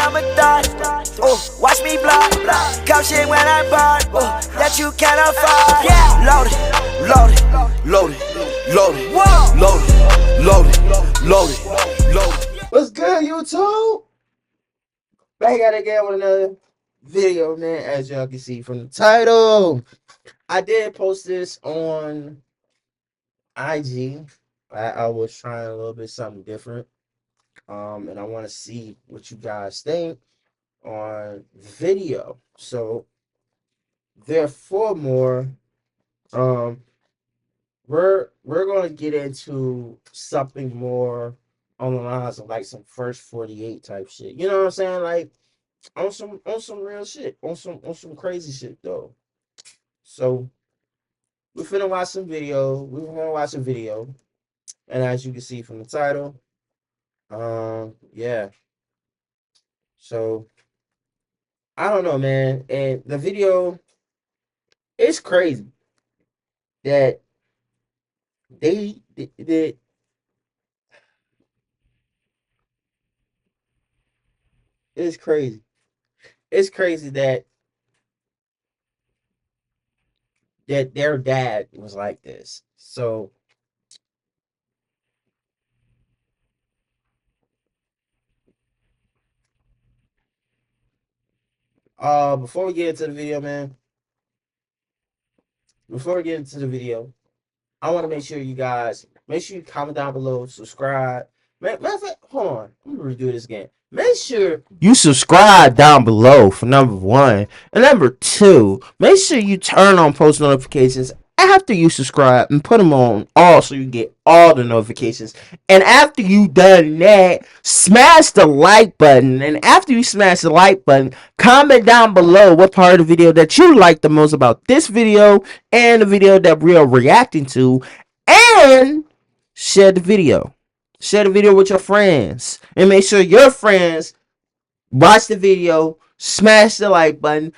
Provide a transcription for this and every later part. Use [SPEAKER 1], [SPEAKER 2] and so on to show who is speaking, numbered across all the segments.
[SPEAKER 1] I'm a thot. Oh, watch me block. Come shit when I bought. Oh, that you can't afford. Yeah, loaded, loaded, loaded, loaded, loaded, loaded, loaded, loaded.
[SPEAKER 2] What's good, YouTube? Back at it again with another video, man. As y'all can see from the title, I did post this on IG. I was trying a little bit something different, and I want to see what you guys think on video. So therefore, more, um, we're gonna get into something more on the lines of like some first 48 type shit. You know what I'm saying? Like on some real shit, on some crazy shit though. So we're finna watch some video. We're gonna watch a video, and as you can see from the title, yeah. So I don't know, man. And the video, it's crazy that that it's crazy. It's crazy that their dad was like this. So before we get into the video, man, before we get into the video, I want to make sure you guys make sure you comment down below, subscribe. Matter of fact, hold on, I'm gonna redo this again. Make sure you subscribe down below for number one, and number two, make sure you turn on post notifications after you subscribe and put them on all so you get all the notifications. And after you done that, smash the like button. And after you smash the like button, comment down below what part of the video that you like the most about this video and the video that we are reacting to, and share the video. Share the video with your friends, and make sure your friends watch the video, smash the like button,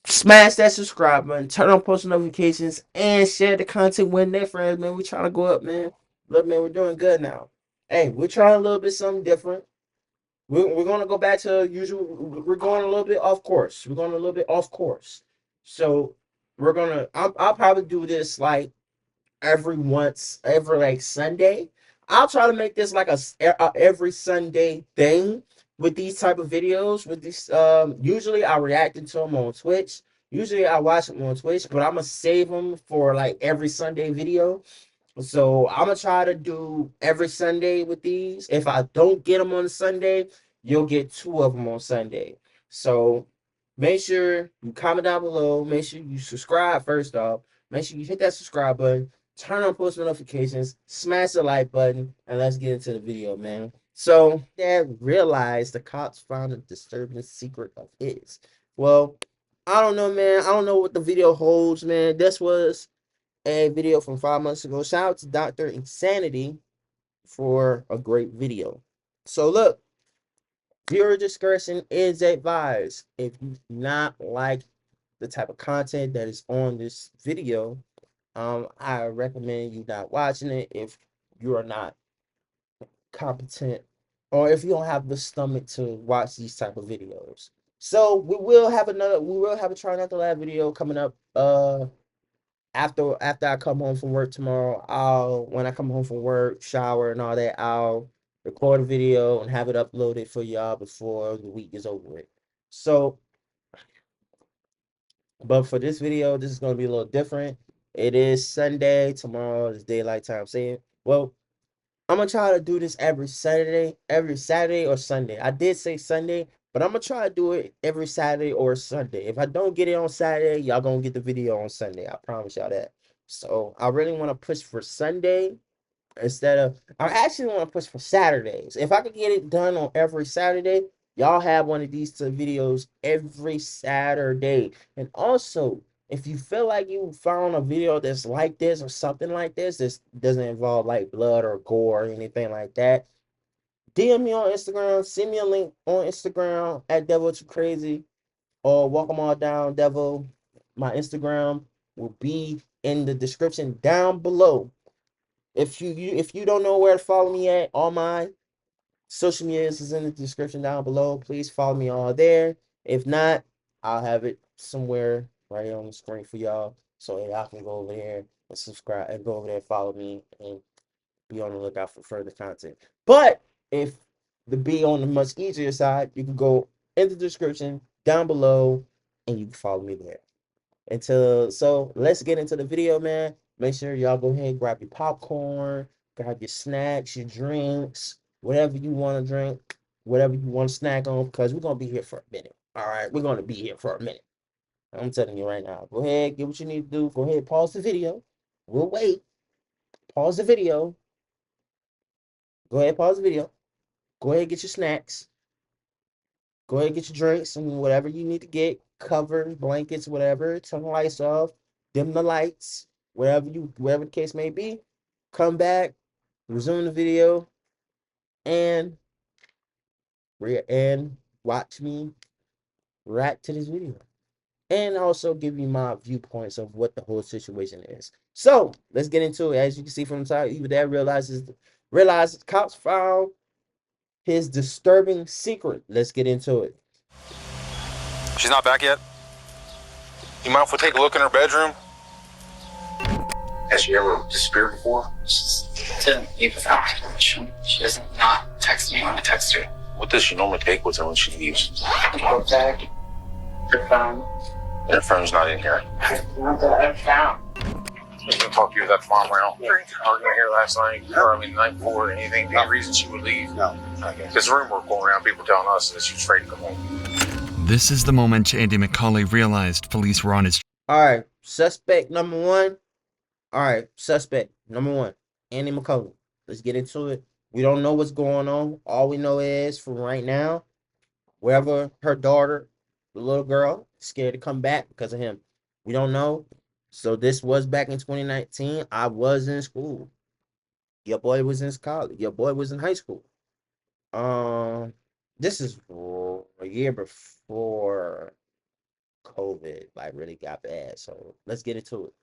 [SPEAKER 2] smash that subscribe button, turn on post notifications, and share the content with their friends, man. We trying to go up, man. Look, man, we're doing good now. Hey, we're trying a little bit something different. We're going to go back to usual. We're going a little bit off course. We're going a little bit off course. So we're going to, I'll probably do this like every like Sunday. I'll try to make this like a every Sunday thing with these type of videos. With these, usually I react to them on Twitch. Usually I watch them on Twitch, but I'm gonna save them for like every Sunday video. So I'm gonna try to do every Sunday with these. If I don't get them on Sunday, you'll get two of them on Sunday. So make sure you comment down below. Make sure you subscribe first off. Make sure you hit that subscribe button. Turn on post notifications. Smash the like button, and let's get into the video, man. So Dad realized the cops found a disturbing secret of his. Well, I don't know, man. I don't know what the video holds, man. This was a video from 5 months ago. Shout out to Dr. Insanity for a great video. So look, viewer discretion is advised. If you do not like the type of content that is on this video, I recommend you not watching it if you are not competent or if you don't have the stomach to watch these type of videos. So we will have a try not to laugh video coming up after I come home from work tomorrow. When I come home from work, shower and all that, I'll record a video and have it uploaded for y'all before the week is over with. So, but for this video, this is gonna be a little different. It is Sunday. Tomorrow is daylight time saying. Well, I'm gonna try to do this every Saturday or Sunday. I did say Sunday, but I'm gonna try to do it every Saturday or Sunday. If I don't get it on Saturday, y'all gonna get the video on Sunday. I promise y'all that. So I really want to push for Sunday instead of. I actually want to push for Saturdays. If I could get it done on every Saturday, y'all have one of these two videos every Saturday. And also, if you feel like you found a video that's like this or something like this doesn't involve like blood or gore or anything like that, DM me on Instagram, send me a link on Instagram at Devil Too Crazy or Welcome All Down Devil. My Instagram will be in the description down below. If you don't know where to follow me at, all my Social medias is in the description down below. Please follow me all there. If not, I'll have it somewhere right here on the screen for y'all. So y'all can go over there and subscribe and go over there and follow me and be on the lookout for further content. But if the be on the much easier side, you can go in the description down below and you can follow me there. So let's get into the video, man. Make sure y'all go ahead and grab your popcorn, grab your snacks, your drinks, whatever you want to drink, whatever you want to snack on, because we're gonna be here for a minute. All right, we're gonna be here for a minute. I'm telling you right now. Go ahead, get what you need to do. Go ahead, pause the video. We'll wait. Pause the video. Go ahead, pause the video. Go ahead, get your snacks. Go ahead, get your drinks and whatever you need to get. Covers, blankets, whatever. Turn the lights off. Dim the lights. Whatever the case may be. Come back. Resume the video. And watch me react to this video. And also give you my viewpoints of what the whole situation is. So let's get into it. As you can see from the title, even that realizes cops found his disturbing secret. Let's get into it.
[SPEAKER 3] She's not back yet? You mind if we take a look in her bedroom?
[SPEAKER 4] Has she ever disappeared before?
[SPEAKER 5] She didn't leave without my permission. She doesn't not text me when I text her.
[SPEAKER 3] What does she normally take with her when she leaves?
[SPEAKER 5] Book bag, her phone.
[SPEAKER 3] Her phone's not in here.
[SPEAKER 5] Not that I've found.
[SPEAKER 3] I was gonna talk to you that tomorrow morning. Argument here last night, or the night before, anything, any reason she would leave?
[SPEAKER 4] No.
[SPEAKER 3] This rumor going around, people telling us that she was afraid to come home.
[SPEAKER 6] This is the moment Andy McCauley realized police were on his
[SPEAKER 2] All right, suspect number one. All right, suspect number one, Andy McCauley. Let's get into it. We don't know what's going on. All we know is, from right now, wherever her daughter, the little girl, scared to come back because of him. We don't know. So this was back in 2019. I was in school. Your boy was in college. Your boy was in high school. This is a year before COVID really got bad. So let's get into it.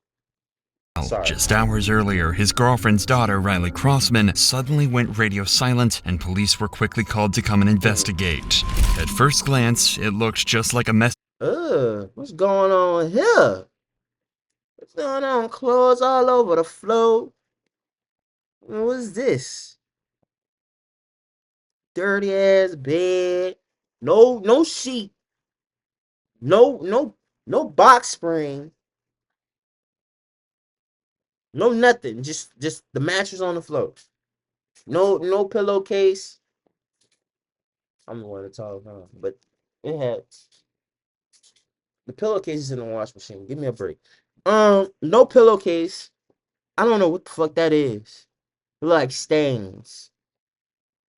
[SPEAKER 2] Sorry.
[SPEAKER 6] Just hours earlier, his girlfriend's daughter, Riley Crossman, suddenly went radio silent, and police were quickly called to come and investigate. At first glance, it looked just like a mess.
[SPEAKER 2] What's going on here? What's going on? Clothes all over the floor. What's this? Dirty ass bed. No sheet. No box spring. No nothing. Just the mattress on the floor. No pillowcase. I'm the one to talk, huh? But it had the pillowcase in the wash machine. Give me a break. No pillowcase. I don't know what the fuck that is. They're like stains.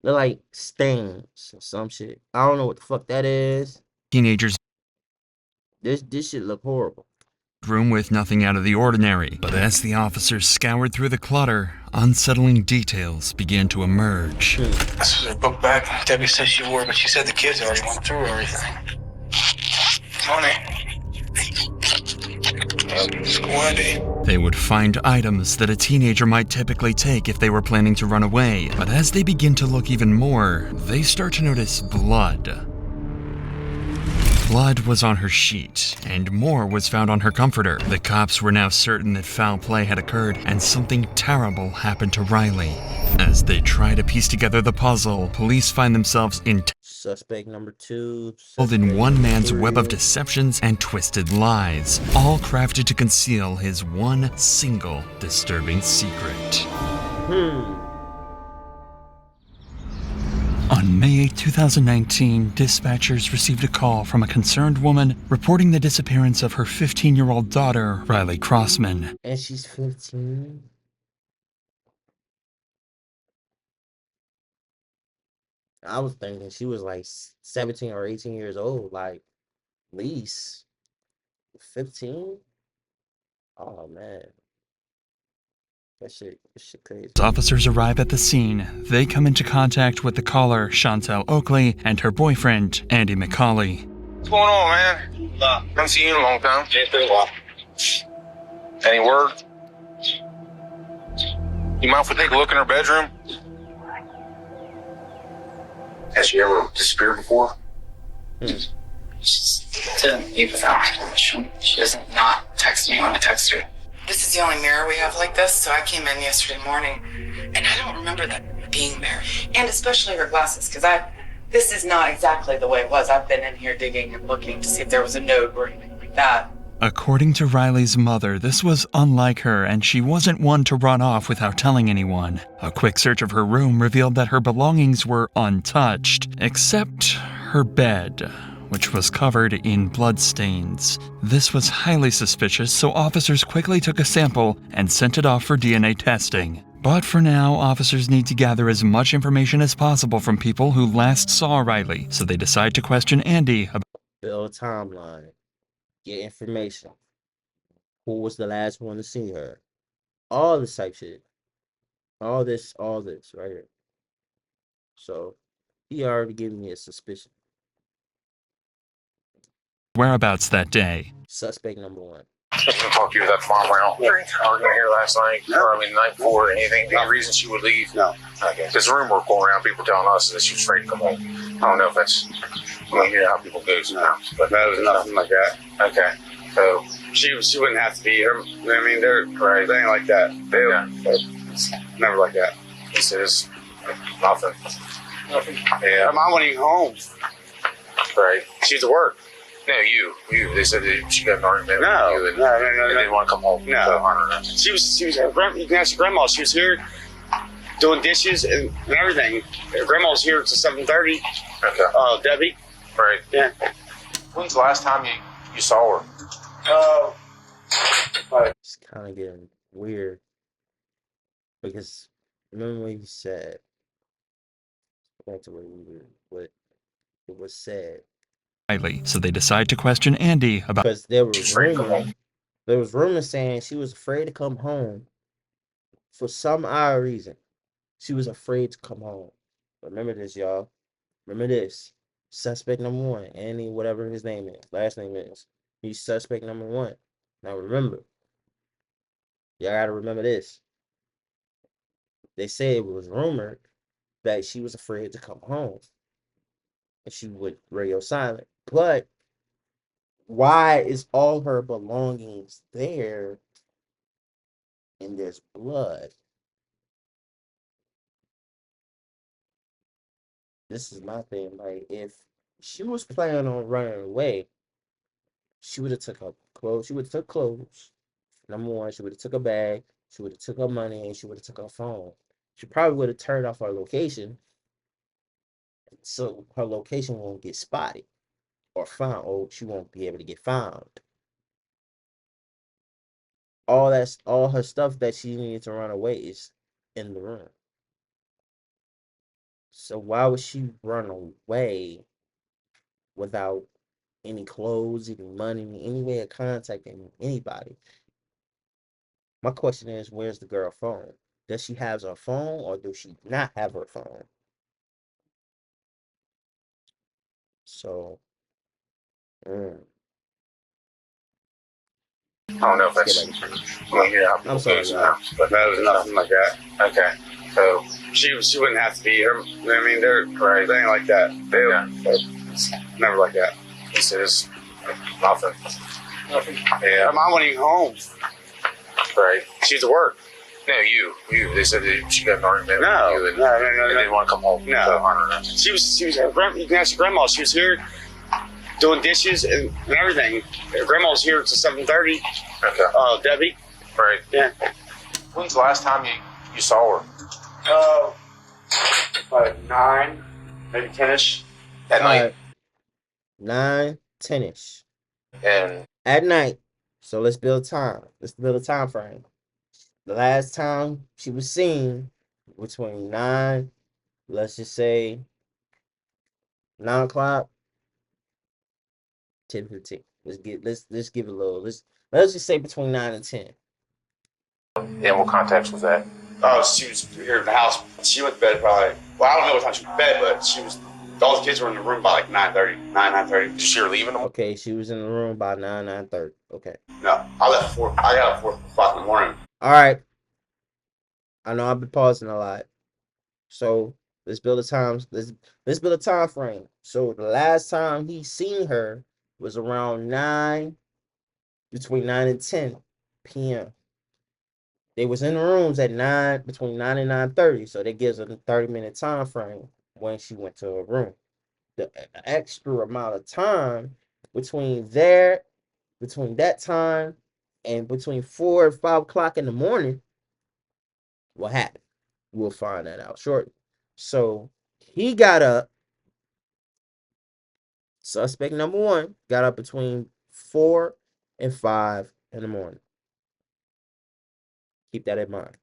[SPEAKER 2] They're like stains or some shit. I don't know what the fuck that is.
[SPEAKER 6] Teenagers'
[SPEAKER 2] This shit look horrible.
[SPEAKER 6] room with nothing out of the ordinary. But as the officers scoured through the clutter, unsettling details began to emerge.
[SPEAKER 4] This was her book bag. Debbie said she wore it, but she said the kids already went through everything. Tony. Squatty.
[SPEAKER 6] They would find items that a teenager might typically take if they were planning to run away. But as they begin to look even more, they start to notice blood. Blood was on her sheet, and more was found on her comforter. The cops were now certain that foul play had occurred, and something terrible happened to Riley. As they try to piece together the puzzle, police find themselves
[SPEAKER 2] Suspect number two.
[SPEAKER 6] in one man's web of deceptions and twisted lies, all crafted to conceal his one single disturbing secret. On May 8, 2019, dispatchers received a call from a concerned woman reporting the disappearance of her 15-year-old daughter, Riley Crossman.
[SPEAKER 2] And she's 15. I was thinking she was like 17 or 18 years old, like least 15. Oh man, that shit crazy.
[SPEAKER 6] As officers arrive at the scene, they come into contact with the caller, Chantel Oakley, and her boyfriend, Andy McCauley.
[SPEAKER 3] What's going on, man? Haven't seen you in a long time.
[SPEAKER 4] It's been a while.
[SPEAKER 3] Any word? You mind if we take a look in her bedroom? Has she ever disappeared before?
[SPEAKER 5] She just didn't leave without my permission. She doesn't not text me when I text her.
[SPEAKER 7] This is the only mirror we have like this, so I came in yesterday morning, and I don't remember that being there. And especially her glasses, because this is not exactly the way it was. I've been in here digging and looking to see if there was a note or anything like that.
[SPEAKER 6] According to Riley's mother, this was unlike her, and she wasn't one to run off without telling anyone. A quick search of her room revealed that her belongings were untouched, except her bed, which was covered in bloodstains. This was highly suspicious, so officers quickly took a sample and sent it off for DNA testing. But for now, officers need to gather as much information as possible from people who last saw Riley, so they decide to question Andy about
[SPEAKER 2] Build a timeline. Get information. Who was the last one to see her? All this type shit. All this right here. So he already gave me a suspicion.
[SPEAKER 6] whereabouts that day.
[SPEAKER 2] Suspect number one.
[SPEAKER 3] I didn't talk to you that mom went out arguing here last night, or I mean, the night before, anything, any reason she would leave?
[SPEAKER 8] No.
[SPEAKER 3] Okay. Because the rumor going around, people telling us that she was afraid to come home. I don't know if that's, I mean, you know how people go sometimes, but
[SPEAKER 8] That was nothing like that.
[SPEAKER 3] okay. So,
[SPEAKER 8] She wouldn't have to be her. I mean, they're
[SPEAKER 3] right.
[SPEAKER 8] they ain't like that. They
[SPEAKER 3] Yeah.
[SPEAKER 8] never like that.
[SPEAKER 3] He says nothing. Yeah.
[SPEAKER 8] Her mom wasn't even home.
[SPEAKER 3] Right.
[SPEAKER 8] She's at work.
[SPEAKER 3] No, you. They said that she got an argument
[SPEAKER 8] No,
[SPEAKER 3] with you and,
[SPEAKER 8] no.
[SPEAKER 3] and didn't want to come home.
[SPEAKER 8] No.
[SPEAKER 3] So, I don't know.
[SPEAKER 8] She was you can ask your grandma. She was here doing dishes and everything. Her grandma was here till 7:30.
[SPEAKER 3] Okay.
[SPEAKER 8] Debbie.
[SPEAKER 3] Right.
[SPEAKER 8] Yeah.
[SPEAKER 3] When's the last time you saw her?
[SPEAKER 2] It's kind of getting weird because remember what you said. Back to what it was said.
[SPEAKER 6] Riley, so they decide to question Andy about
[SPEAKER 2] Because there was
[SPEAKER 3] Afraid to come
[SPEAKER 2] rumors.
[SPEAKER 3] home.
[SPEAKER 2] There was rumors saying she was afraid to come home for some odd reason. She was afraid to come home. Remember this, y'all. Remember this. Suspect number one, Andy, whatever his name is, last name is. He's suspect number one. Now remember, y'all gotta remember this. They say it was rumored that she was afraid to come home. And she would radio silent. But why is all her belongings there and there's blood? This is my thing. Like, if she was planning on running away, she would have took her clothes. She would have took clothes. Number one, she would have took a bag. She would have took her money, and she would have took her phone. She probably would have turned off her location, so her location won't get spotted or found, or she won't be able to get found. All her stuff that she needed to run away is in the room. So why would she run away without any clothes, any money, any way of contacting anybody? My question is, where's the girl phone? Does she have her phone or does she not have her phone? So,
[SPEAKER 3] I don't know if that's, I mean, you know how people
[SPEAKER 2] I'm sorry,
[SPEAKER 3] go sometimes, but
[SPEAKER 8] That was nothing like that.
[SPEAKER 3] okay. So,
[SPEAKER 8] She wouldn't have to be her. I mean, they're
[SPEAKER 3] right.
[SPEAKER 8] they ain't like that.
[SPEAKER 3] Yeah.
[SPEAKER 8] Never like that.
[SPEAKER 3] He says nothing. Yeah.
[SPEAKER 8] Her mom wasn't even home.
[SPEAKER 3] Right.
[SPEAKER 8] She's at work.
[SPEAKER 3] No, you. They said that she got an argument
[SPEAKER 8] No,
[SPEAKER 3] with you and,
[SPEAKER 8] no.
[SPEAKER 3] and didn't want to come home.
[SPEAKER 8] No.
[SPEAKER 3] So, I don't know.
[SPEAKER 8] She was you can ask your grandma. She was here doing dishes and everything. Her grandma was here till 7:30.
[SPEAKER 3] Okay.
[SPEAKER 8] Debbie.
[SPEAKER 3] Right.
[SPEAKER 8] Yeah.
[SPEAKER 3] When's the last time you saw her?
[SPEAKER 8] Like 9, maybe 10ish.
[SPEAKER 3] At night.
[SPEAKER 2] 9, 10ish
[SPEAKER 3] And
[SPEAKER 2] at night. So let's build time. Let's build a time frame. The last time she was seen between 9, let's just say 9 o'clock, 10:15. Let's give it a little. Let's just say between 9 and 10.
[SPEAKER 3] what context was that?
[SPEAKER 8] Oh, she was here in the house. She went to bed probably. Well, I don't know what time she went to bed, but she was. All the kids were in the room by like 9:30.
[SPEAKER 3] Did you see her leaving them?
[SPEAKER 2] Okay, she was in the room by 9:30. Okay.
[SPEAKER 8] No, I left at 4. I got up 4 o'clock in the morning.
[SPEAKER 2] All right. I know I've been pausing a lot. So Let's build a time. Let's build a time frame. So the last time he seen her was around between 9 and 10 p.m. They was in the rooms at between 9 and 9:30. So that gives a 30-minute time frame when she went to her room. The extra amount of time between that time and between 4 and 5 o'clock in the morning, what happened? We'll find that out shortly. So he got up. Suspect number 1 got up between 4 and 5 in the morning. Keep that in mind.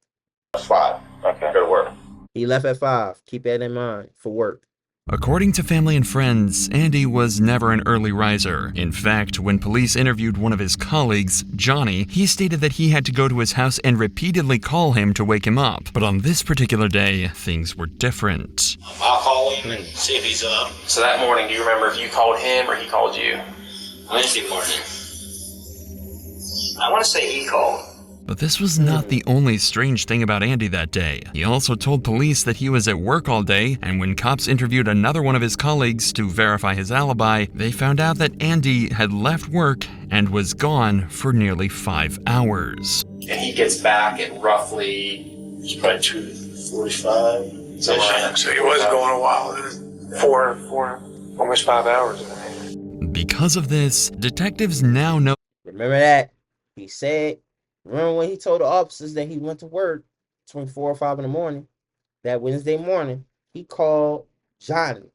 [SPEAKER 8] 5. Okay. Go to work.
[SPEAKER 2] He left at 5. Keep that in mind for work.
[SPEAKER 6] According to family and friends, Andy was never an early riser. In fact, when police interviewed one of his colleagues, Johnny, he stated that he had to go to his house and repeatedly call him to wake him up. But on this particular day, things were different.
[SPEAKER 4] I'll call him and see if he's up.
[SPEAKER 3] So that morning, do you remember if you called him or he called you?
[SPEAKER 4] Wednesday morning. I want to say he called.
[SPEAKER 6] But this was not the only strange thing about Andy that day. He also told police that he was at work all day, and when cops interviewed another one of his colleagues to verify his alibi, they found out that Andy had left work and was gone for nearly 5 hours.
[SPEAKER 5] And he gets back at roughly, it's probably 2:45.
[SPEAKER 4] So he was going a while.
[SPEAKER 3] 4, almost 5 hours.
[SPEAKER 6] Because of this, detectives now know.
[SPEAKER 2] Remember that? He said, remember when he told the officers that he went to work between 4 or 5 in the morning? That Wednesday morning, he called Johnny.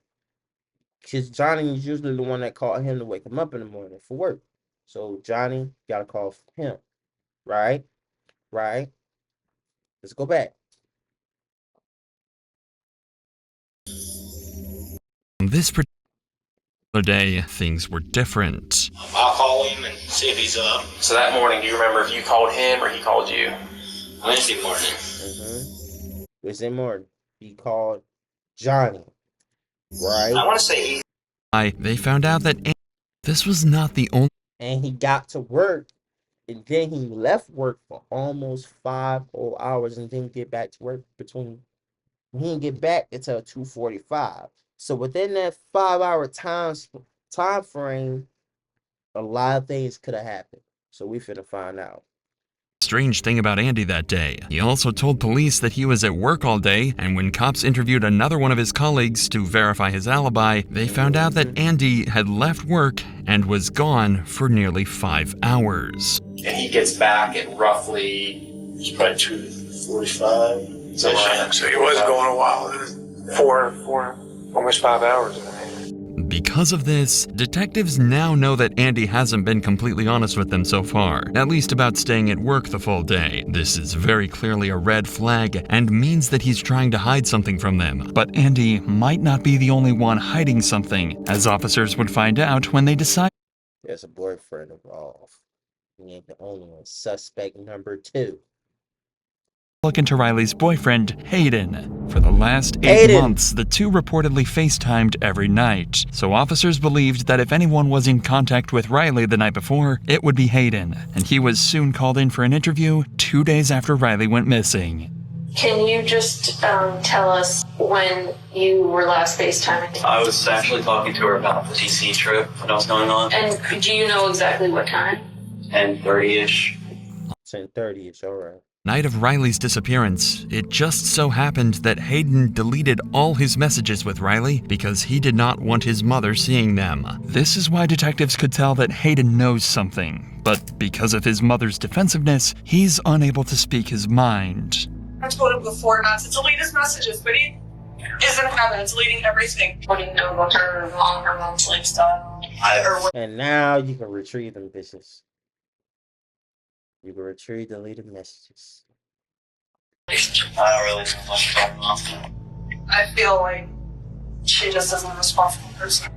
[SPEAKER 2] Because Johnny is usually the one that called him to wake him up in the morning for work. So Johnny got a call from him. Right? Let's go back.
[SPEAKER 6] On this particular day, things were different.
[SPEAKER 4] I'll call him and see if he's up.
[SPEAKER 3] So that morning, do you remember if you called him or he called you?
[SPEAKER 4] Wednesday morning.
[SPEAKER 2] Wednesday morning, he called Johnny. Right?
[SPEAKER 4] I want to say he.
[SPEAKER 6] They found out that this was not the only.
[SPEAKER 2] And he got to work, and then he left work for almost 5 whole hours and didn't get back to work he didn't get back until 2:45. So within that 5-hour time frame, a lot of things could have happened. So we finna find out.
[SPEAKER 6] Strange thing about Andy that day. He also told police that he was at work all day, and when cops interviewed another one of his colleagues to verify his alibi, they found out that Andy had left work and was gone for nearly 5 hours.
[SPEAKER 5] And he gets back at roughly, it's probably 2:45.
[SPEAKER 4] So he was going a while.
[SPEAKER 3] 4, almost 5 hours.
[SPEAKER 6] Because of this, detectives now know that Andy hasn't been completely honest with them so far, at least about staying at work the full day. This is very clearly a red flag and means that he's trying to hide something from them. But Andy might not be the only one hiding something, as officers would find out when they decide.
[SPEAKER 2] There's a boyfriend involved. He ain't the only one. Suspect number 2.
[SPEAKER 6] Look into Riley's boyfriend, Hayden. For the last 8 months, the two reportedly FaceTimed every night. So officers believed that if anyone was in contact with Riley the night before, it would be Hayden. And he was soon called in for an interview 2 days after Riley went missing.
[SPEAKER 9] Can you just tell us when you were last FaceTiming?
[SPEAKER 5] I was actually talking to her about the DC trip that was going on.
[SPEAKER 9] And do you know exactly what time?
[SPEAKER 5] 10:30-ish.
[SPEAKER 2] 10:30-ish, all right.
[SPEAKER 6] Night of Riley's disappearance, it just so happened that Hayden deleted all his messages with Riley because he did not want his mother seeing them. This is why detectives could tell that Hayden knows something, but because of his mother's defensiveness, he's unable to speak his mind.
[SPEAKER 10] I told him before not to delete his messages, but he isn't having it, deleting everything.
[SPEAKER 9] What do you know about her mom's lifestyle?
[SPEAKER 2] And now you can retrieve them bitches. You can retrieve deleted messages.
[SPEAKER 5] I don't really know what's going on.
[SPEAKER 10] I feel like she just isn't a responsible person.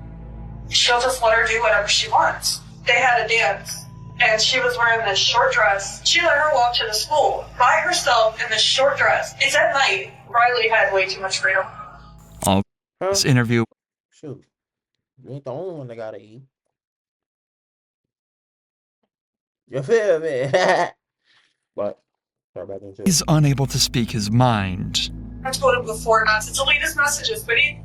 [SPEAKER 10] She'll just let her do whatever she wants. They had a dance, and she was wearing this short dress. She let her walk to the school by herself in this short dress. It's at night. Riley had way too much freedom.
[SPEAKER 6] This interview.
[SPEAKER 2] Shoot. You ain't the only one that gotta eat. You feel me? But
[SPEAKER 6] He's unable to speak his mind.
[SPEAKER 10] I told him before not to delete his messages, but he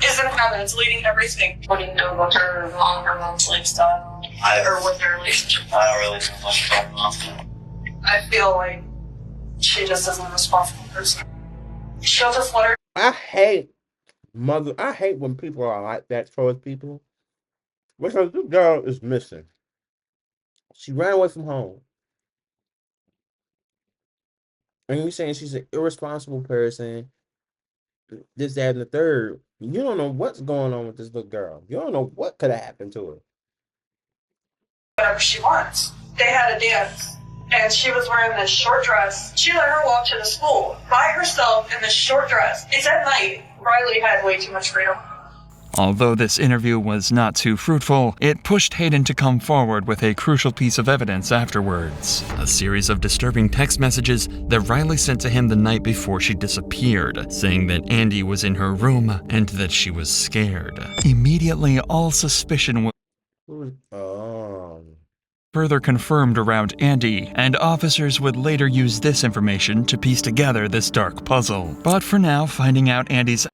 [SPEAKER 10] isn't having it, deleting everything.
[SPEAKER 9] What do you know about her mom's lifestyle? Or what their relationship?
[SPEAKER 4] I don't really know much about mom.
[SPEAKER 10] I feel like she just isn't a responsible person. She'll just let her.
[SPEAKER 2] I hate when people are like that towards people. Because this girl is missing. She ran away from home. And you're saying she's an irresponsible person, this, that, and the third. You don't know what's going on with this little girl. You don't know what could have happened to her.
[SPEAKER 10] Whatever she wants. They had a dance, and she was wearing this short dress. She let her walk to the school by herself in this short dress. It's at night. Riley had way too much freedom.
[SPEAKER 6] Although this interview was not too fruitful, it pushed Hayden to come forward with a crucial piece of evidence afterwards. A series of disturbing text messages that Riley sent to him the night before she disappeared, saying that Andy was in her room and that she was scared. Immediately, all suspicion was further confirmed around Andy, and officers would later use this information to piece together this dark puzzle. But for now, finding out Andy's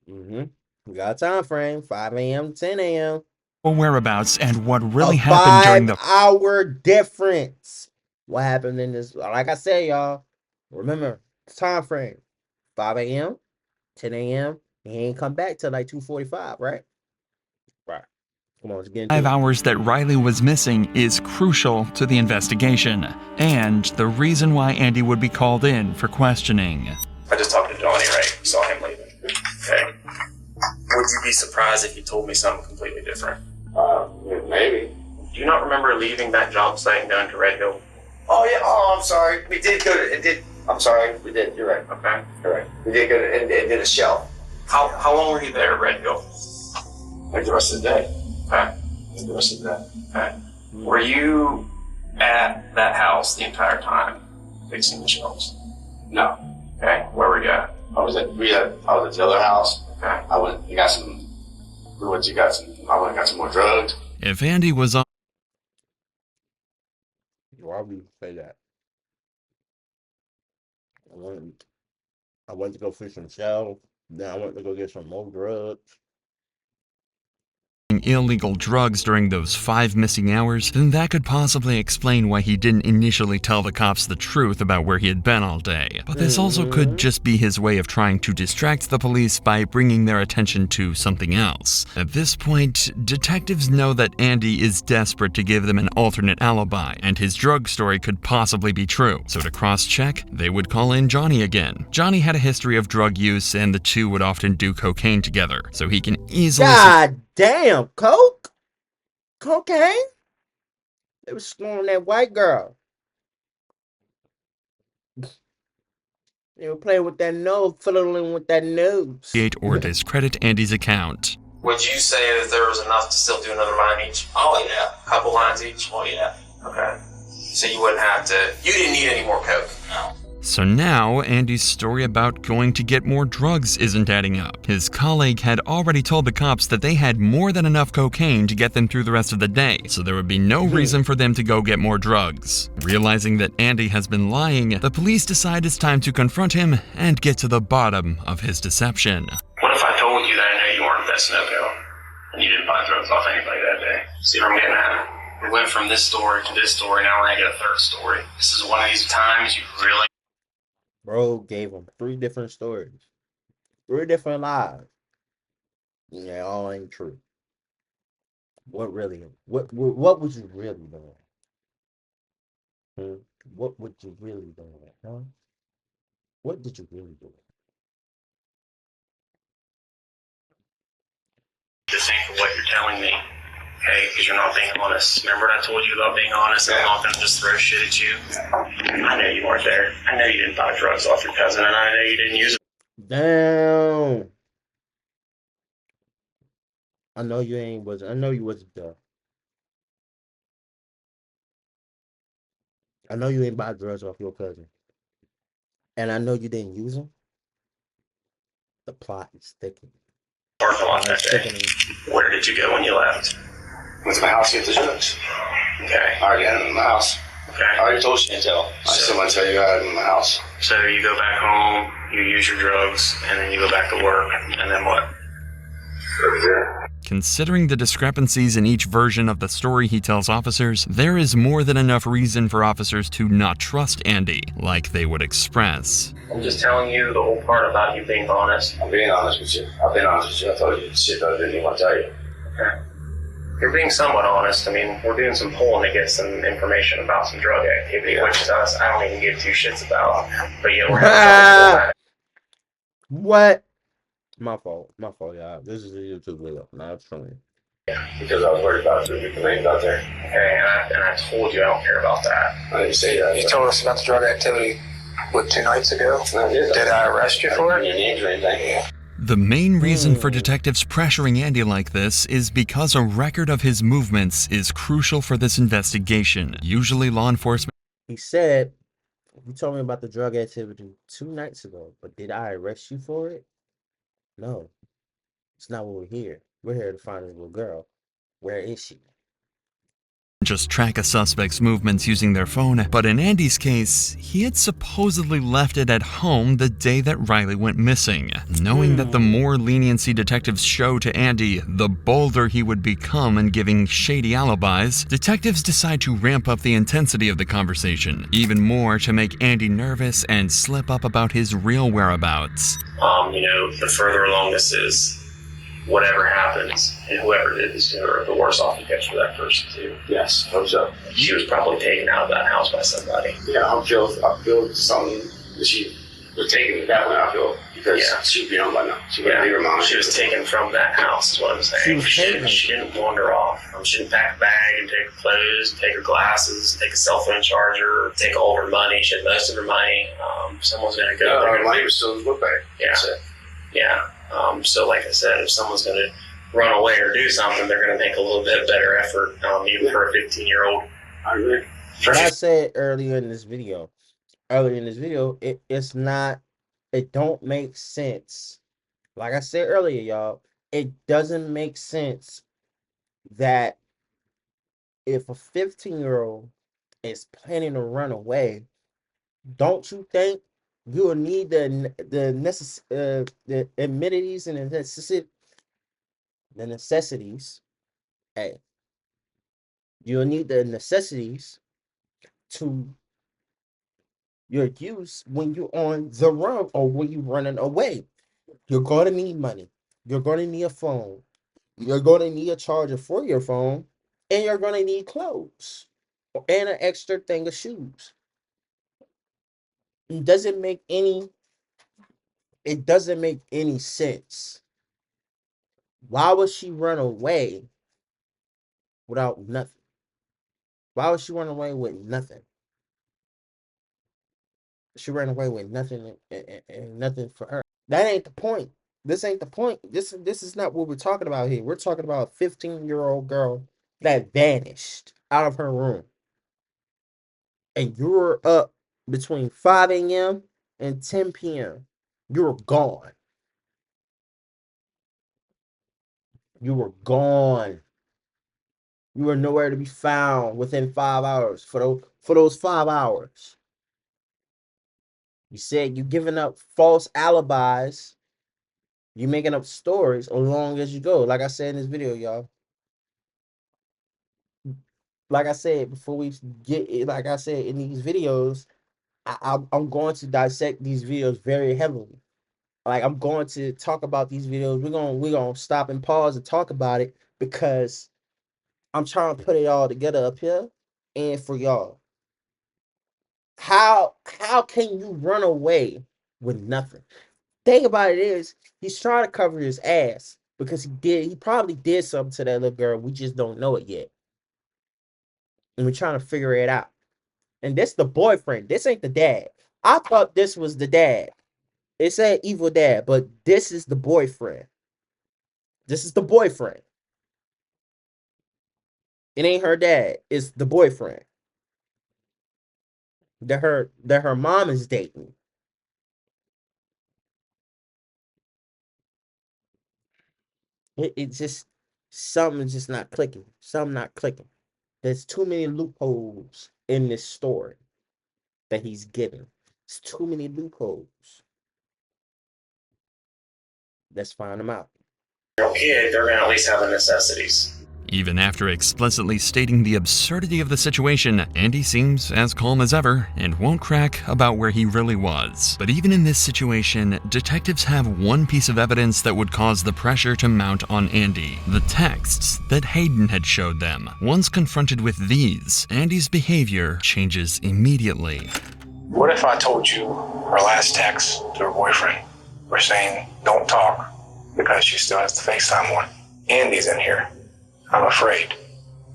[SPEAKER 2] We got a time frame, 5 a.m. to 10 a.m.
[SPEAKER 6] whereabouts and what really happened during the
[SPEAKER 2] 5-hour difference. What happened in this? Like I said, y'all, remember time frame, 5 a.m., 10 a.m. He ain't come back till like 2:45, right? Right. Come on, let's get into
[SPEAKER 6] 5
[SPEAKER 2] it.
[SPEAKER 6] hours that Riley was missing is crucial to the investigation, and the reason why Andy would be called in for questioning.
[SPEAKER 3] I just talked to Johnny, right? Saw him leaving. Okay. Would you be surprised if you told me something completely different?
[SPEAKER 8] Maybe.
[SPEAKER 3] Do you not remember leaving that job site and going to Red Hill?
[SPEAKER 8] Oh yeah. Oh, I'm sorry. We did go to. It did. I'm sorry. We did. You're right.
[SPEAKER 3] Okay.
[SPEAKER 8] You're right. We did go to. It did a shell.
[SPEAKER 3] How long were you there at Red Hill?
[SPEAKER 8] Like the rest of the day.
[SPEAKER 3] Okay.
[SPEAKER 8] Like the rest of the day.
[SPEAKER 3] Okay. Were you at that house the entire time fixing the shelves?
[SPEAKER 8] No.
[SPEAKER 3] Okay. Where were you at?
[SPEAKER 8] I was at the other house.
[SPEAKER 3] Okay.
[SPEAKER 8] I went and got some. I went and got some more drugs.
[SPEAKER 6] If Andy was on
[SPEAKER 2] Why would you say that? I went to go fish some shells. Then I went to go get some more drugs.
[SPEAKER 6] illegal drugs during those 5 missing hours, then that could possibly explain why he didn't initially tell the cops the truth about where he had been all day. But this also could just be his way of trying to distract the police by bringing their attention to something else. At this point, detectives know that Andy is desperate to give them an alternate alibi, and his drug story could possibly be true. So to cross-check, they would call in Johnny again. Johnny had a history of drug use, and the two would often do cocaine together, so he can easily...
[SPEAKER 2] God damn, coke? Cocaine? They was scoring that white girl. They were playing with that nose, fiddling with that nose.
[SPEAKER 6] ...or discredit Andy's account.
[SPEAKER 3] Would you say that there was enough to still do another line each? Oh, yeah. A couple lines each? Oh, yeah. Okay. So you wouldn't have to... You didn't need any more coke? No.
[SPEAKER 6] So now, Andy's story about going to get more drugs isn't adding up. His colleague had already told the cops that they had more than enough cocaine to get them through the rest of the day, so there would be no reason for them to go get more drugs. Realizing that Andy has been lying, the police decide it's time to confront him and get to the bottom of his deception.
[SPEAKER 3] What if I told you that I knew you weren't that Snowco, and you didn't buy drugs off anybody that day? See what I'm getting at? We went from this story to this story, now we're gonna get a third story. This is one of these times you really...
[SPEAKER 2] Bro gave him 3 different stories. 3 different lies. And they all ain't true. What really? What was you really doing? What would you really doing? Huh? What did you really do?
[SPEAKER 3] To think of what you're telling me, okay, because you're not being honest. Remember I told you about being honest and I'm not going to just throw shit at you? I know you weren't there. I know you didn't buy drugs off your cousin, and I know you didn't use it.
[SPEAKER 2] Damn. I know you wasn't there. I know you ain't buy drugs off your cousin. And I know you didn't use them. The plot is thickening.
[SPEAKER 3] Parking lot that day. Where did you go when you left?
[SPEAKER 8] Went to my house to get the drugs.
[SPEAKER 3] Okay.
[SPEAKER 8] I already had them in my house.
[SPEAKER 3] Okay.
[SPEAKER 8] I already told Chantel. I still want to tell you I had them in my house.
[SPEAKER 3] So you go back home, you use your drugs, and then you go back to work, and then what?
[SPEAKER 6] Considering the discrepancies in each version of the story he tells officers, there is more than enough reason for officers to not trust Andy, like they would express.
[SPEAKER 3] I'm just telling you the whole part about you being honest.
[SPEAKER 8] I'm being honest with you. I've been honest with you. I told you shit that I didn't even want to tell you.
[SPEAKER 3] Okay. You're being somewhat honest. I mean, we're doing some polling to get some information about some drug activity, which is us. I don't even give two shits about. But yeah, we're having
[SPEAKER 2] What? My fault, y'all. This is a YouTube video, not funny.
[SPEAKER 3] Yeah,
[SPEAKER 8] because I was worried about it because names out there.
[SPEAKER 3] Okay, and I told you I don't care about that.
[SPEAKER 8] I didn't say that.
[SPEAKER 4] You told us about the drug activity, 2 nights ago?
[SPEAKER 8] I did.
[SPEAKER 4] Did I arrest you for it?
[SPEAKER 8] Your names or anything?
[SPEAKER 6] The main reason for detectives pressuring Andy like this is because a record of his movements is crucial for this investigation. Usually law enforcement...
[SPEAKER 2] He said, you told me about the drug activity 2 nights ago, but did I arrest you for it? No. It's not what we're here. We're here to find a little girl. Where is she?
[SPEAKER 6] just track a suspect's movements using their phone, but in Andy's case, he had supposedly left it at home the day that Riley went missing. Knowing that the more leniency detectives show to Andy, the bolder he would become in giving shady alibis, detectives decide to ramp up the intensity of the conversation, even more to make Andy nervous and slip up about his real whereabouts.
[SPEAKER 3] The further along this is, whatever happens, and whoever did this to her, the worse off it gets for that person too.
[SPEAKER 8] Yes, I hope so.
[SPEAKER 3] She was probably taken out of that house by somebody.
[SPEAKER 8] Yeah, I feel something that she was taken that way, I feel, because she would be on by now. She wouldn't leave her mom.
[SPEAKER 3] She was taken from that house, is what I'm saying. She didn't wander off. She didn't pack a bag and take her clothes, take her glasses, take a cell phone charger, take all of her money. She had most of her money. Someone's going to go.
[SPEAKER 8] Her money was still in the book bag.
[SPEAKER 3] Yeah. Yeah. So like I said, if someone's going to run away or do something, they're going to make a little bit better effort, even for a 15-year-old.
[SPEAKER 8] I agree.
[SPEAKER 2] What I said earlier in this video, it don't make sense. Like I said earlier, y'all, it doesn't make sense that if a 15-year-old is planning to run away, don't you think you will need the amenities and the necessities. Hey, you'll need the necessities to your use when you're on the run or when you're running away. You're going to need money. You're going to need a phone. You're going to need a charger for your phone, and you're going to need clothes and an extra thing of shoes. It doesn't make any sense. Why would she run away without nothing? Why would she run away with nothing? She ran away with nothing and nothing for her. That ain't the point. This ain't the point. This is not what we're talking about here. We're talking about a 15-year-old girl that vanished out of her room. And you were up between 5 a.m. and 10 p.m. You were gone. You were gone. You were nowhere to be found within 5 hours for those 5 hours. You said you're giving up false alibis. You're making up stories along as you go. Like I said in this video, y'all. Like I said before we get it, like I said in these videos, I'm going to dissect these videos very heavily. Like I'm going to talk about these videos. We're gonna stop and pause and talk about it because I'm trying to put it all together up here and for y'all. How can you run away with nothing? Thing about it is he's trying to cover his ass because he probably did something to that little girl. We just don't know it yet. And we're trying to figure it out. And this the boyfriend. This ain't the dad. I thought this was the dad. It said evil dad, but this is the boyfriend. This is the boyfriend. It ain't her dad. It's the boyfriend that her mom is dating. It's just something's just not clicking. Something not clicking. There's too many loopholes in this story that he's giving. It's too many loopholes. Let's find them out.
[SPEAKER 3] Your kid, they're gonna at least have the necessities.
[SPEAKER 6] Even after explicitly stating the absurdity of the situation, Andy seems as calm as ever and won't crack about where he really was. But even in this situation, detectives have one piece of evidence that would cause the pressure to mount on Andy: the texts that Hayden had showed them. Once confronted with these, Andy's behavior changes immediately.
[SPEAKER 4] What if I told you her last text to her boyfriend were saying, don't talk, because she still has the FaceTime one? Andy's in here. I'm afraid.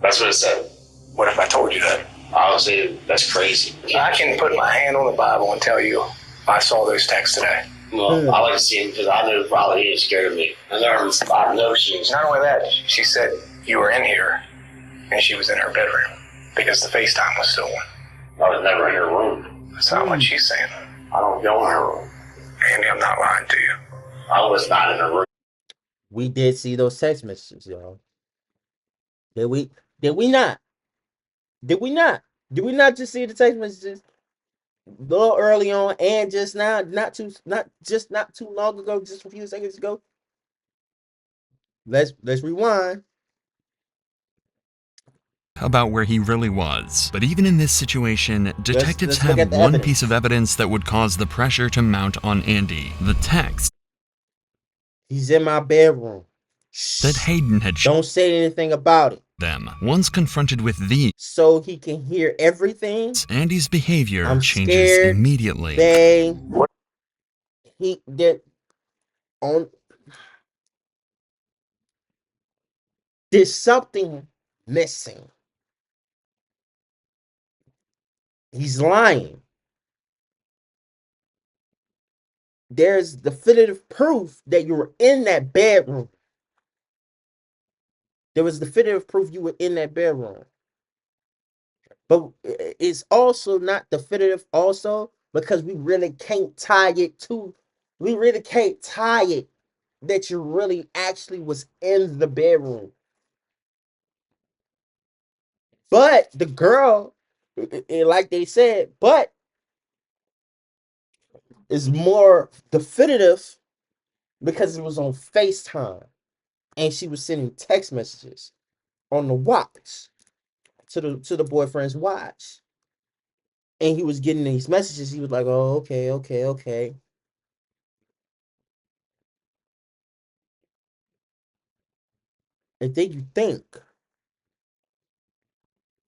[SPEAKER 3] That's what it said.
[SPEAKER 4] What if I told you that?
[SPEAKER 3] I would say that's crazy.
[SPEAKER 4] I can put my hand on the Bible and tell you I saw those texts today.
[SPEAKER 3] Well, I like to see him because I know probably he is scared of me. I know she was.
[SPEAKER 4] Not only that, she said you were in here and she was in her bedroom because the FaceTime was still on.
[SPEAKER 3] I was never in her room.
[SPEAKER 4] That's not what she's saying.
[SPEAKER 3] I don't go in her room.
[SPEAKER 4] Andy, I'm not lying to you.
[SPEAKER 3] I was not in her room.
[SPEAKER 2] We did see those text messages, y'all. Did we not? Did we not? Did we not just see the text messages a little early on and just now, not too long ago, just a few seconds ago? Let's rewind.
[SPEAKER 6] About where he really was. But even in this situation, detectives
[SPEAKER 2] let's look
[SPEAKER 6] have
[SPEAKER 2] at the
[SPEAKER 6] one
[SPEAKER 2] evidence.
[SPEAKER 6] piece of evidence that would cause the pressure to mount on Andy: the text
[SPEAKER 2] He's in my bedroom.
[SPEAKER 6] that Hayden had shown
[SPEAKER 2] Don't say anything about it.
[SPEAKER 6] them. Once confronted with these,
[SPEAKER 2] So he can hear everything.
[SPEAKER 6] Andy's behavior
[SPEAKER 2] I'm
[SPEAKER 6] changes
[SPEAKER 2] scared.
[SPEAKER 6] immediately.
[SPEAKER 2] He did on. There's something missing. He's lying. There's definitive proof that you were in that bedroom. There was definitive proof you were in that bedroom. But it's also not definitive also because we really can't tie it that you really actually was in the bedroom. But the girl, like they said, but is more definitive because it was on FaceTime and she was sending text messages on the watch to the boyfriend's watch. And he was getting these messages. He was like, oh, okay. And then you think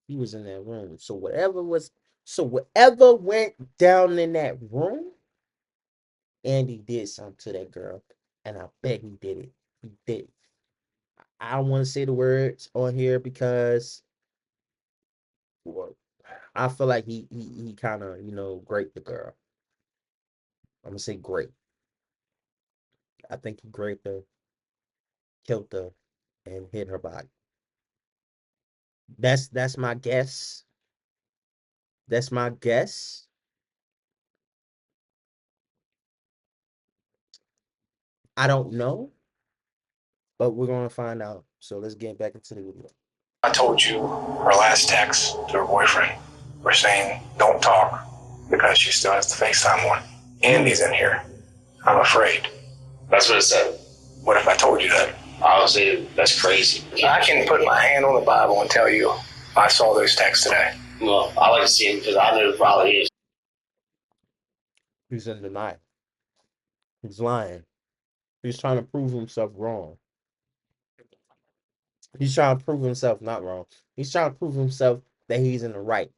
[SPEAKER 2] he was in that room. So whatever went down in that room, Andy did something to that girl. And I bet he did it. He did. I don't want to say the words on here because I feel like he kind of, raped the girl. I'm gonna say great. I think he raped her, killed her, and hid her body. That's my guess. That's my guess. I don't know, but we're gonna find out. So let's get back into the video.
[SPEAKER 4] I told you her last text to her boyfriend were saying, don't talk, because she still has the FaceTime one. Andy's in here. I'm afraid.
[SPEAKER 3] That's what it said.
[SPEAKER 4] What if I told you that?
[SPEAKER 3] I would say that's crazy.
[SPEAKER 4] I can put my hand on the Bible and tell you I saw those texts today.
[SPEAKER 3] Well, I like to see him because I know probably he is.
[SPEAKER 2] He's in denial. He's lying. He's trying to prove himself wrong. He's trying to prove himself not wrong. He's trying to prove himself that he's in the right.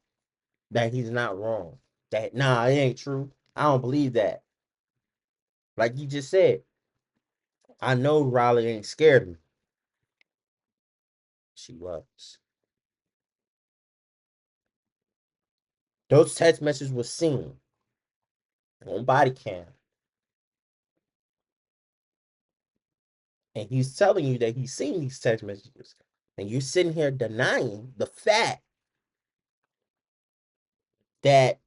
[SPEAKER 2] That he's not wrong. That, it ain't true. I don't believe that. Like you just said, I know Riley ain't scared of me. She was. Those text messages were seen on body cam. And he's telling you that he's seen these text messages. And you're sitting here denying the fact that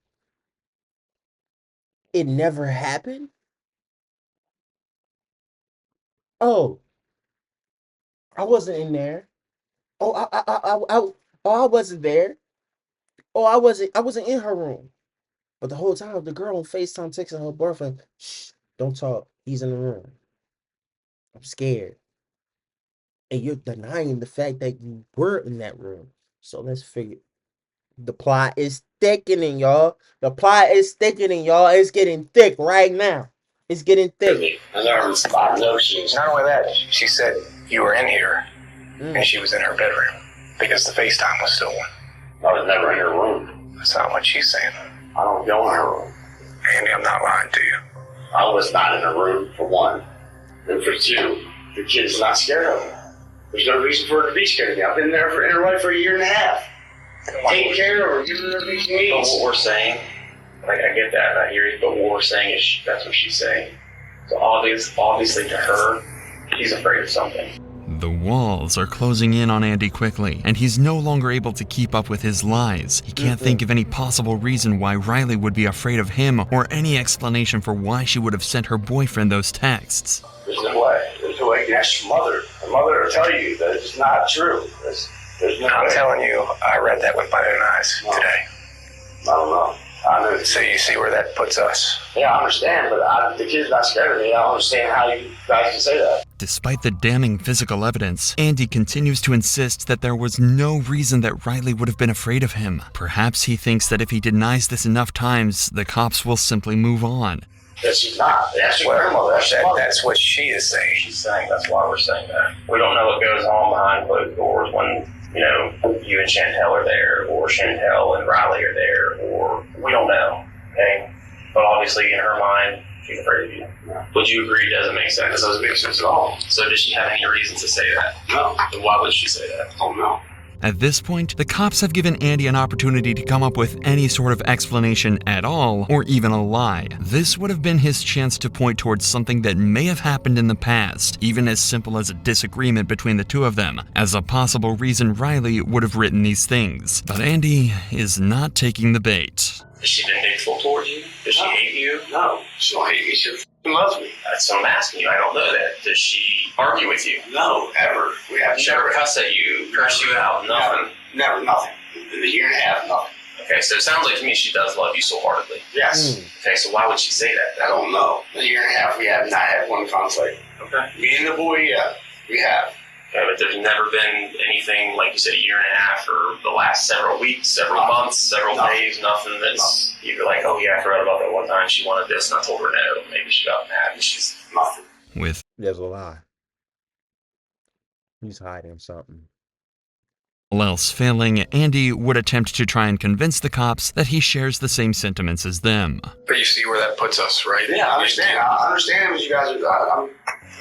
[SPEAKER 2] it never happened. Oh, I wasn't in there. Oh, I wasn't there. Oh, I wasn't in her room. But the whole time, the girl on FaceTime texting her boyfriend, shh, don't talk. He's in the room. I'm scared. And you're denying the fact that you were in that room. So let's figure. The plot is thickening, y'all. The plot is thickening, y'all. It's getting thick right now. It's getting thick.
[SPEAKER 4] I know she was. Not only that, she said you were in here, and she was in her bedroom because the FaceTime was still on.
[SPEAKER 3] I was never in her room.
[SPEAKER 4] That's not what she's saying.
[SPEAKER 3] I don't go in her room.
[SPEAKER 4] Andy, I'm not lying to you.
[SPEAKER 3] I was not in her room, for one. And for two, the kid's not scared of her. There's no reason for her to be scared of me. I've been there in her life for 1.5 years. Taking care of her, giving her everything she needs. But what we're saying, like, I get that, and I hear it, but what we're saying is that's what she's saying. So obviously to her, she's afraid of something.
[SPEAKER 6] The walls are closing in on Andy quickly, and he's no longer able to keep up with his lies. He can't think of any possible reason why Riley would be afraid of him, or any explanation for why she would have sent her boyfriend those texts.
[SPEAKER 3] There's no way. There's no way you can ask your mother. Her mother will tell you that it's not true. There's no
[SPEAKER 4] I'm
[SPEAKER 3] way.
[SPEAKER 4] telling you, I read that with my own eyes today.
[SPEAKER 3] I don't know. I know.
[SPEAKER 4] So you see where that puts us.
[SPEAKER 3] Yeah, I understand, but the kid's not scared of me. I don't understand how you guys can say that.
[SPEAKER 6] Despite the damning physical evidence, Andy continues to insist that there was no reason that Riley would have been afraid of him. Perhaps he thinks that if he denies this enough times, the cops will simply move on.
[SPEAKER 3] That she's not. That's your grandmother.
[SPEAKER 4] That's what she is saying.
[SPEAKER 3] She's saying that's why we're saying that. We don't know what goes on behind closed doors when, you and Chantel are there, or Chantel and Riley are there, or we don't know. Okay? But obviously, in her mind, she's afraid of you. Would you agree it doesn't make sense? It doesn't make sense at all. So does she have any reason to say that? No. Then why would she say that? Oh, no.
[SPEAKER 6] At this point, the cops have given Andy an opportunity to come up with any sort of explanation at all, or even a lie. This would have been his chance to point towards something that may have happened in the past, even as simple as a disagreement between the two of them, as a possible reason Riley would have written these things. But Andy is not taking the bait.
[SPEAKER 3] Has she been hateful towards you? Does she hate you? No. She don't hate me. She loves me. That's what I'm asking you. I don't know that. Does she argue with you? No, ever. We have never cuss at you, curse you out, nothing. Never, nothing. In 1.5 years, nothing. Okay, so it sounds like to me she does love you so heartedly. Yes. Okay, so why would she say that? I don't know. In 1.5 years, we have not had one conflict. Okay. Me and the boy, yeah, we have. Okay, but there's never been anything, like you said, 1.5 years or the last several weeks, several months, several days, nothing that's you're like, oh yeah, I forgot about that one time she wanted this and I told her no. Maybe she got mad and she's nothing.
[SPEAKER 2] There's a lie. He's hiding something.
[SPEAKER 6] All else failing, Andy would attempt to try and convince the cops that he shares the same sentiments as them.
[SPEAKER 4] But you see where that puts us, right?
[SPEAKER 3] Yeah, I understand. I understand what you guys are.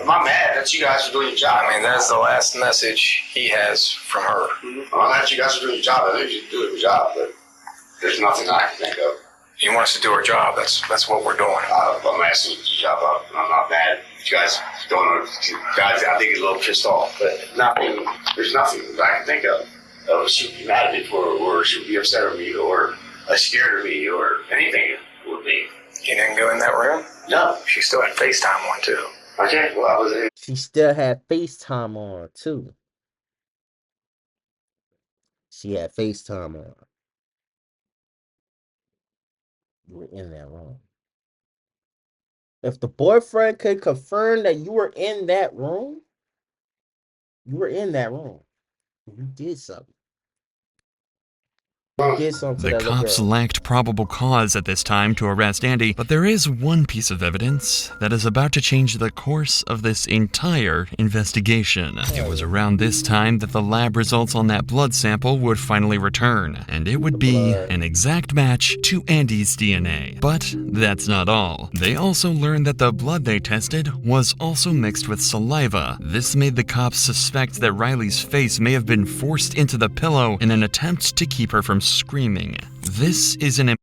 [SPEAKER 3] I'm not mad that you guys are doing your job.
[SPEAKER 4] I mean, that's the last message he has from her.
[SPEAKER 3] I'm not mad that you guys are doing your job. I know you do a good job, but there's nothing I can think of.
[SPEAKER 4] You want us to do our job. That's what we're doing.
[SPEAKER 3] I'm asking you to do your job. I'm not mad. You guys don't. Guys, I think he's a little pissed off, but nothing. There's nothing I can think of. She would be mad at me for, or she would be upset with me, or scared of me, or anything would be.
[SPEAKER 4] You didn't go in that room?
[SPEAKER 3] No.
[SPEAKER 4] She still had FaceTime on too.
[SPEAKER 3] Okay, well, I was in.
[SPEAKER 2] She still had FaceTime on, too. She had FaceTime on. You were in that room. If the boyfriend could confirm that you were in that room, you were in that room. You did something.
[SPEAKER 6] The cops lacked probable cause at this time to arrest Andy, but there is one piece of evidence that is about to change the course of this entire investigation. It was around this time that the lab results on that blood sample would finally return, and it would be an exact match to Andy's DNA. But that's not all. They also learned that the blood they tested was also mixed with saliva. This made the cops suspect that Riley's face may have been forced into the pillow in an attempt to keep her from screaming. This is an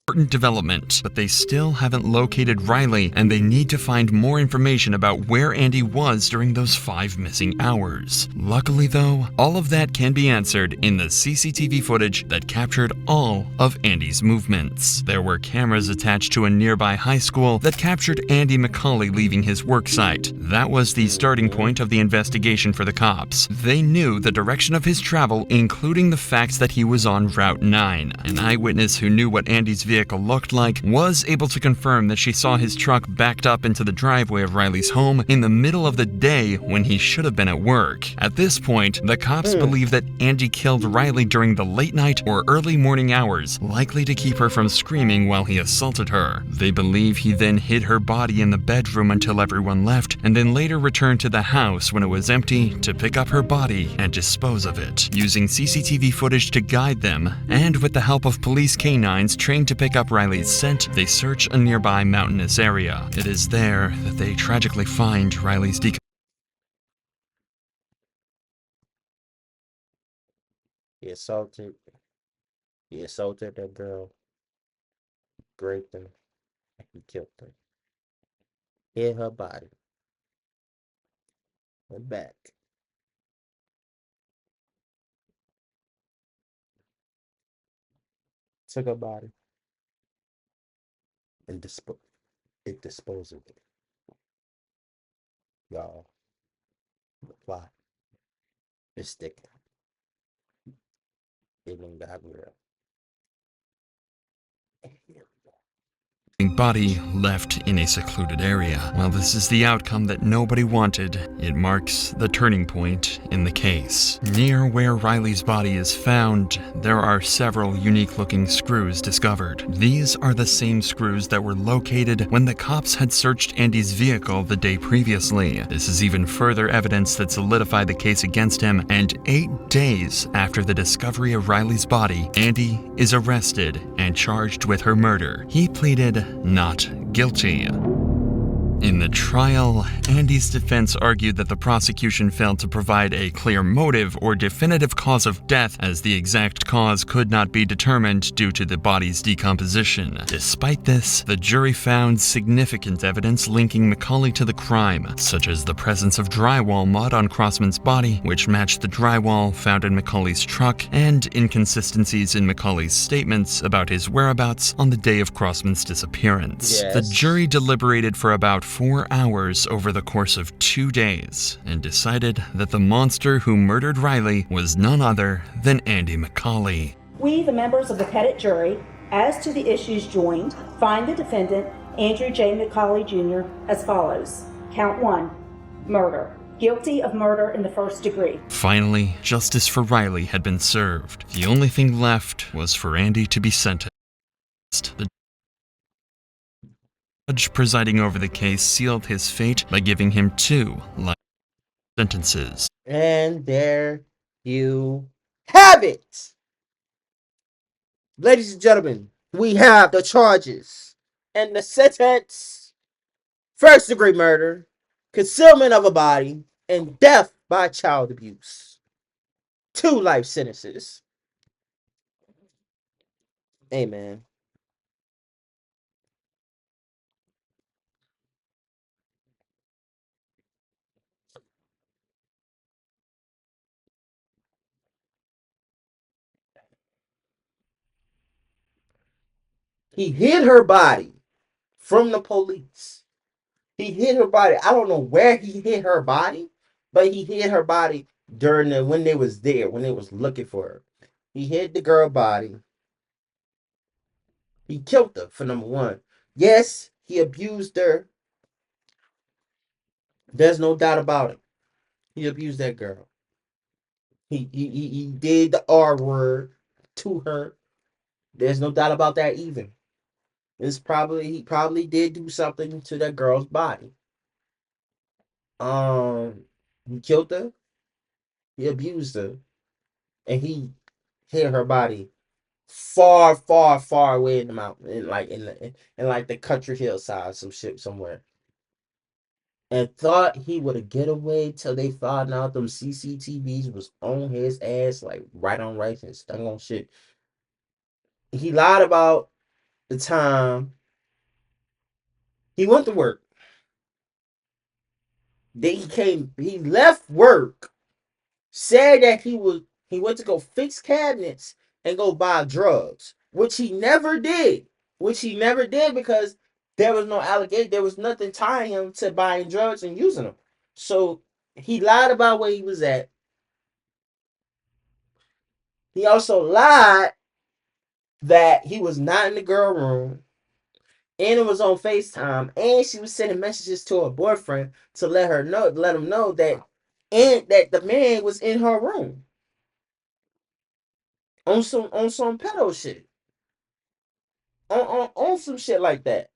[SPEAKER 6] important development, but they still haven't located Riley, and they need to find more information about where Andy was during those 5 missing hours. Luckily though, all of that can be answered in the CCTV footage that captured all of Andy's movements. There were cameras attached to a nearby high school that captured Andy McCauley leaving his work site. That was the starting point of the investigation for the cops. They knew the direction of his travel, including the fact that he was on Route 9. An eyewitness who knew what Andy's vehicle looked like was able to confirm that she saw his truck backed up into the driveway of Riley's home in the middle of the day when he should have been at work. At this point, the cops believe that Andy killed Riley during the late night or early morning hours, likely to keep her from screaming while he assaulted her. They believe he then hid her body in the bedroom until everyone left, and then later returned to the house when it was empty to pick up her body and dispose of it. Using CCTV footage to guide them, and with the help of police canines trained to pick up Riley's scent, they search a nearby mountainous area. It is there that they tragically find Riley's
[SPEAKER 2] He assaulted that girl, raped her, and he killed her. Hid her body. Went back. Took her body and disposed of it. Y'all, the plot is sticking. It done got real.
[SPEAKER 6] body left in a secluded area. While this is the outcome that nobody wanted, it marks the turning point in the case. Near where Riley's body is found, there are several unique-looking screws discovered. These are the same screws that were located when the cops had searched Andy's vehicle the day previously. This is even further evidence that solidified the case against him, and 8 days after the discovery of Riley's body, Andy is arrested and charged with her murder. He pleaded not guilty. In the trial, Andy's defense argued that the prosecution failed to provide a clear motive or definitive cause of death, as the exact cause could not be determined due to the body's decomposition. Despite this, the jury found significant evidence linking McCauley to the crime, such as the presence of drywall mud on Crossman's body, which matched the drywall found in McCauley's truck, and inconsistencies in McCauley's statements about his whereabouts on the day of Crossman's disappearance.
[SPEAKER 2] Yes.
[SPEAKER 6] The jury deliberated for about 4 hours over the course of 2 days and decided that the monster who murdered Riley was none other than Andy McCauley.
[SPEAKER 11] We, the members of the Pettit jury, as to the issues joined, find the defendant, Andrew J. McCauley Jr., as follows. Count 1, murder. Guilty of murder in the first degree.
[SPEAKER 6] Finally, justice for Riley had been served. The only thing left was for Andy to be sentenced. The judge presiding over the case sealed his fate by giving him 2 life sentences.
[SPEAKER 2] And there you have it. Ladies and gentlemen, we have the charges and the sentence: first degree murder, concealment of a body, and death by child abuse. 2 life sentences. Amen. He hid her body from the police. He hid her body. I don't know where he hid her body, but he hid her body during when they was there, when they was looking for her. He hid the girl body. He killed her, for number 1. Yes, he abused her. There's no doubt about it. He abused that girl. He did the R word to her. There's no doubt about that either. He probably did do something to that girl's body. He killed her. He abused her, and he hid her body far, far, far away in the mountain, in the country hillside, some shit somewhere. And thought he would get away till they found out them CCTVs was on his ass, like right on right and stung on shit. He lied about the time he went to work. Then he left work, said that he went to go fix cabinets and go buy drugs, which he never did. Because there was no allegation. There was nothing tying him to buying drugs and using them. So he lied about where he was at. He also lied that he was not in the girl room, and it was on FaceTime, and she was sending messages to her boyfriend to let him know that, and that the man was in her room on some pedo shit, on some shit like that.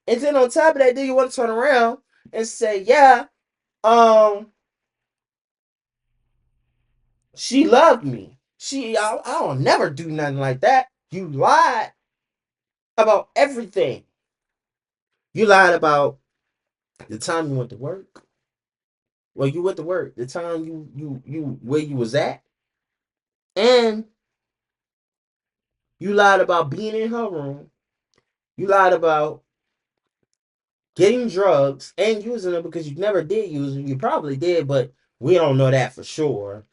[SPEAKER 2] And then on top of that, then you want to turn around and say, yeah, she loved me. I don't never do nothing like that. You lied about everything. You lied about the time you went to work. Well, you went to work. The time you where you was at. And you lied about being in her room. You lied about getting drugs and using them because you never did use them. You probably did, but we don't know that for sure.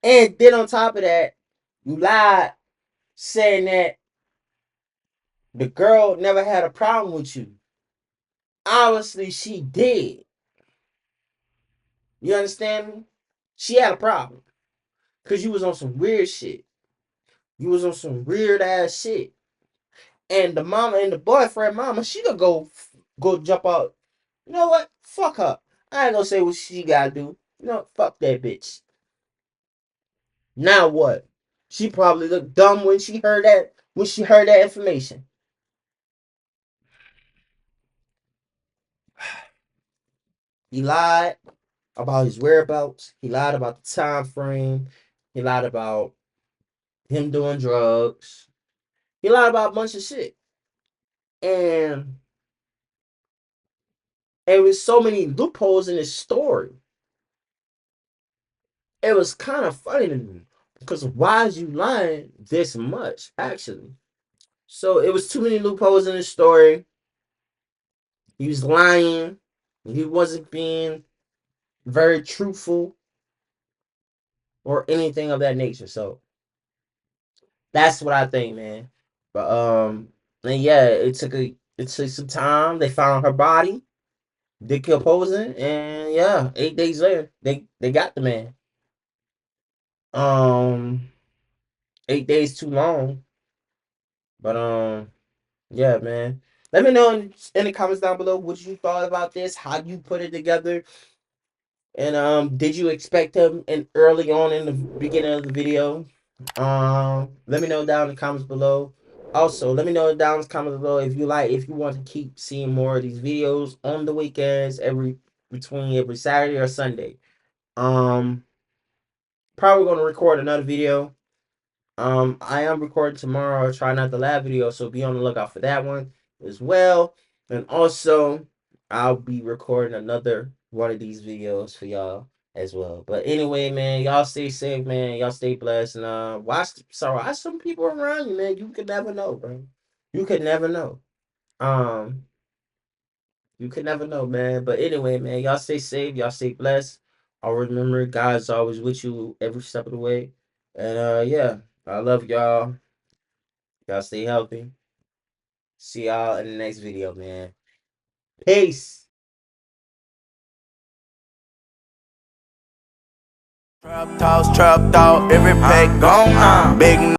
[SPEAKER 2] And then on top of that, you lied saying that the girl never had a problem with you. Obviously, she did. You understand me? She had a problem. Because you was on some weird shit. You was on some weird ass shit. And the mama and the boyfriend mama, she could go jump out. You know what? Fuck her. I ain't gonna say what she gotta do. You know, fuck that bitch. Now what? She probably looked dumb when she heard that information. He lied about his whereabouts. He lied about the time frame. He lied about him doing drugs. He lied about a bunch of shit. And there was so many loopholes in his story. It was kind of funny to me. Because why is you lying this much, actually? So it was too many loopholes in his story. He was lying. He wasn't being very truthful or anything of that nature. So that's what I think, man. But and yeah, it took some time. They found her body. They killed Posing, and yeah, 8 days later, they got the man. 8 days too long. But yeah, man. Let me know in the comments down below what you thought about this, how you put it together. And did you expect him in early on in the beginning of the video? Let me know down in the comments below. Also, let me know down in the comments below if you want to keep seeing more of these videos on the weekends, between every Saturday or Sunday. Probably gonna record another video. I am recording tomorrow. I'll try not the live video, so be on the lookout for that one as well. And also, I'll be recording another one of these videos for y'all as well. But anyway, man, y'all stay safe, man. Y'all stay blessed, and watch some people around you, man. You could never know, bro. You could never know. You could never know, man. But anyway, man, y'all stay safe. Y'all stay blessed. I'll remember God's always with you every step of the way. And yeah, I love y'all. Y'all stay healthy. See y'all in the next video, man. Peace.
[SPEAKER 1] Trap talk, every pack gone. Big